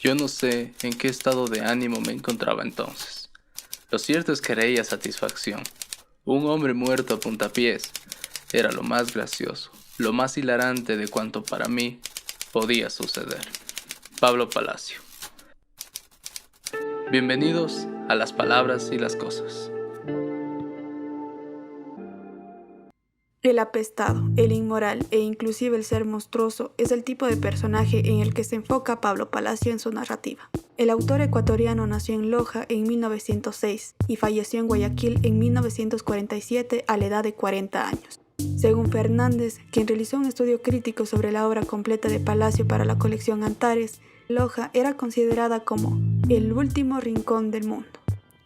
Yo no sé en qué estado de ánimo me encontraba entonces. Lo cierto es que reía satisfacción. Un hombre muerto a puntapiés era lo más gracioso, lo más hilarante de cuanto para mí podía suceder. Pablo Palacio. Bienvenidos a Las Palabras y las Cosas. El apestado, el inmoral e inclusive el ser monstruoso es el tipo de personaje en el que se enfoca Pablo Palacio en su narrativa. El autor ecuatoriano nació en Loja en 1906 y falleció en Guayaquil en 1947 a la edad de 40 años. Según Fernández, quien realizó un estudio crítico sobre la obra completa de Palacio para la colección Antares, Loja era considerada como el último rincón del mundo,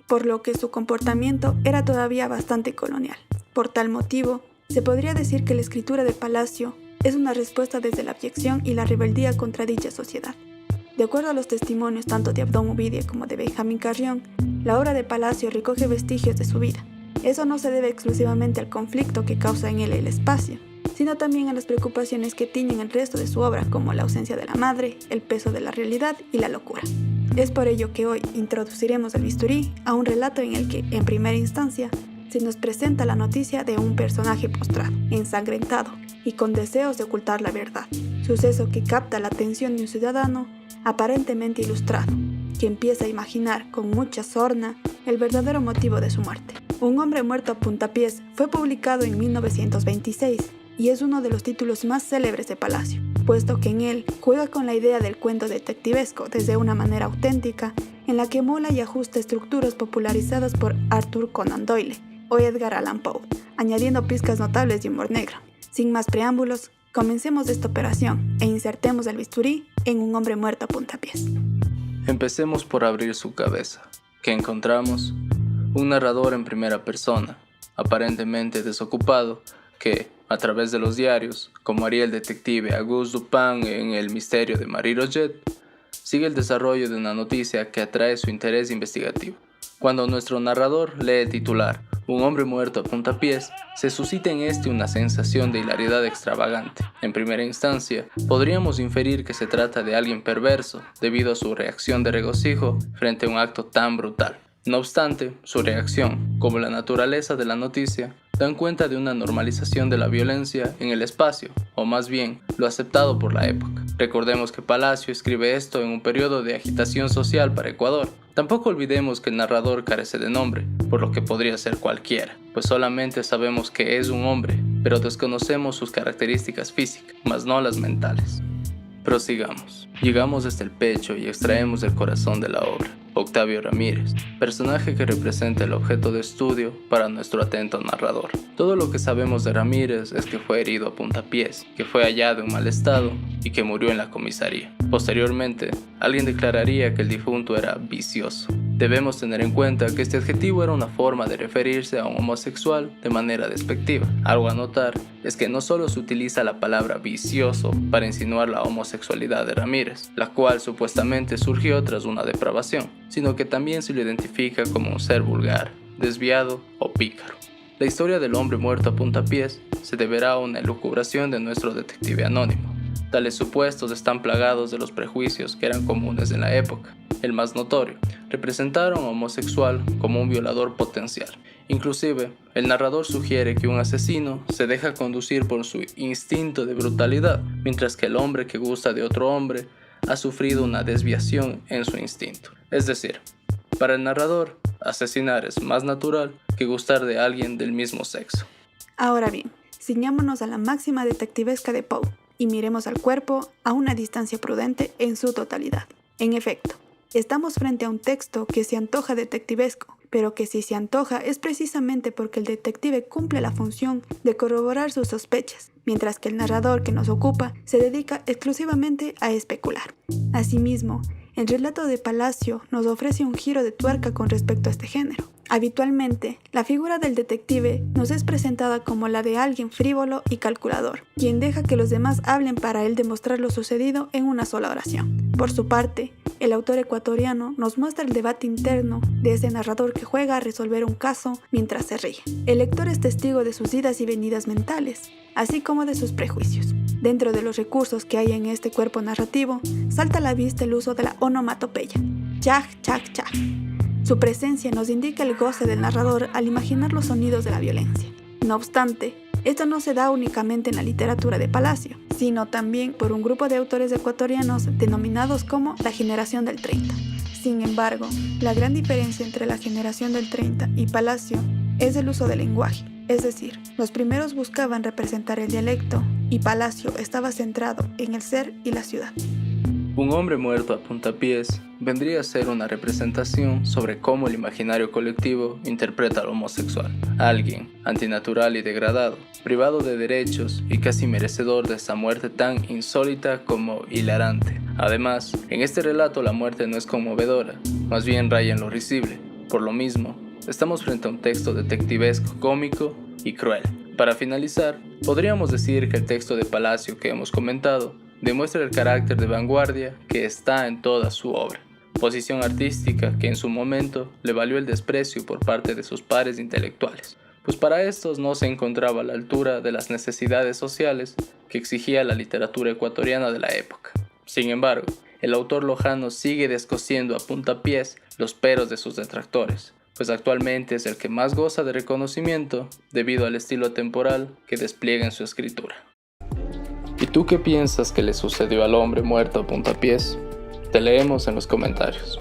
por lo que su comportamiento era todavía bastante colonial. Por tal motivo, se podría decir que la escritura de Palacio es una respuesta desde la abyección y la rebeldía contra dicha sociedad. De acuerdo a los testimonios tanto de Abdón Uvidia como de Benjamín Carrión, la obra de Palacio recoge vestigios de su vida. Eso no se debe exclusivamente al conflicto que causa en él el espacio, sino también a las preocupaciones que tienen el resto de su obra, como la ausencia de la madre, el peso de la realidad y la locura. Es por ello que hoy introduciremos el bisturí a un relato en el que, en primera instancia, se nos presenta la noticia de un personaje postrado, ensangrentado y con deseos de ocultar la verdad, suceso que capta la atención de un ciudadano aparentemente ilustrado, que empieza a imaginar con mucha sorna el verdadero motivo de su muerte. Un hombre muerto a puntapiés fue publicado en 1926 y es uno de los títulos más célebres de Palacio, puesto que en él juega con la idea del cuento detectivesco desde una manera auténtica en la que emula y ajusta estructuras popularizadas por Arthur Conan Doyle o Edgar Allan Poe, añadiendo pizcas notables de humor negro. Sin más preámbulos, comencemos esta operación e insertemos el bisturí en un hombre muerto a puntapiés. Empecemos por abrir su cabeza, que encontramos un narrador en primera persona, aparentemente desocupado, que, a través de los diarios, como haría el detective Auguste Dupin en El misterio de Marie Roget, sigue el desarrollo de una noticia que atrae su interés investigativo. Cuando nuestro narrador lee el titular Un hombre muerto a puntapiés, se suscita en este una sensación de hilaridad extravagante. En primera instancia, podríamos inferir que se trata de alguien perverso debido a su reacción de regocijo frente a un acto tan brutal. No obstante, su reacción, como la naturaleza de la noticia, dan cuenta de una normalización de la violencia en el espacio, o más bien, lo aceptado por la época. Recordemos que Palacio escribe esto en un periodo de agitación social para Ecuador. Tampoco olvidemos que el narrador carece de nombre, por lo que podría ser cualquiera, pues solamente sabemos que es un hombre, pero desconocemos sus características físicas, mas no las mentales. Prosigamos. Llegamos hasta el pecho y extraemos el corazón de la obra. Octavio Ramírez, personaje que representa el objeto de estudio para nuestro atento narrador. Todo lo que sabemos de Ramírez es que fue herido a puntapiés, que fue hallado en mal estado y que murió en la comisaría. Posteriormente, alguien declararía que el difunto era vicioso. Debemos tener en cuenta que este adjetivo era una forma de referirse a un homosexual de manera despectiva. Algo a notar es que no solo se utiliza la palabra vicioso para insinuar la homosexualidad de Ramírez, la cual supuestamente surgió tras una depravación, sino que también se lo identifica como un ser vulgar, desviado o pícaro. La historia del hombre muerto a puntapiés se deberá a una elucubración de nuestro detective anónimo. Tales supuestos están plagados de los prejuicios que eran comunes en la época. El más notorio, representar a un homosexual como un violador potencial. Inclusive, el narrador sugiere que un asesino se deja conducir por su instinto de brutalidad, mientras que el hombre que gusta de otro hombre ha sufrido una desviación en su instinto. Es decir, para el narrador, asesinar es más natural que gustar de alguien del mismo sexo. Ahora bien, ciñámonos a la máxima detectivesca de Poe y miremos al cuerpo a una distancia prudente en su totalidad. En efecto, estamos frente a un texto que se antoja detectivesco, pero que si se antoja es precisamente porque el detective cumple la función de corroborar sus sospechas, mientras que el narrador que nos ocupa se dedica exclusivamente a especular. Asimismo, el relato de Palacio nos ofrece un giro de tuerca con respecto a este género. Habitualmente, la figura del detective nos es presentada como la de alguien frívolo y calculador, quien deja que los demás hablen para él demostrar lo sucedido en una sola oración. Por su parte, el autor ecuatoriano nos muestra el debate interno de ese narrador que juega a resolver un caso mientras se ríe. El lector es testigo de sus idas y venidas mentales, así como de sus prejuicios. Dentro de los recursos que hay en este cuerpo narrativo, salta a la vista el uso de la onomatopeya, chaj, chaj, chaj. Su presencia nos indica el goce del narrador al imaginar los sonidos de la violencia. No obstante, esto no se da únicamente en la literatura de Palacio, sino también por un grupo de autores ecuatorianos denominados como la generación del 30. Sin embargo, la gran diferencia entre la generación del 30 y Palacio es el uso del lenguaje. Es decir, los primeros buscaban representar el dialecto y Palacio estaba centrado en el ser y la ciudad. Un hombre muerto a puntapiés vendría a ser una representación sobre cómo el imaginario colectivo interpreta al homosexual. Alguien antinatural y degradado, privado de derechos y casi merecedor de esta muerte tan insólita como hilarante. Además, en este relato la muerte no es conmovedora, más bien raya en lo risible. Por lo mismo, estamos frente a un texto detectivesco, cómico y cruel. Para finalizar, podríamos decir que el texto de Palacio que hemos comentado demuestra el carácter de vanguardia que está en toda su obra, posición artística que en su momento le valió el desprecio por parte de sus pares intelectuales, pues para estos no se encontraba a la altura de las necesidades sociales que exigía la literatura ecuatoriana de la época. Sin embargo, el autor lojano sigue descosiendo a puntapiés los peros de sus detractores, pues actualmente es el que más goza de reconocimiento debido al estilo temporal que despliega en su escritura. ¿Y tú qué piensas que le sucedió al hombre muerto a puntapiés? Te leemos en los comentarios.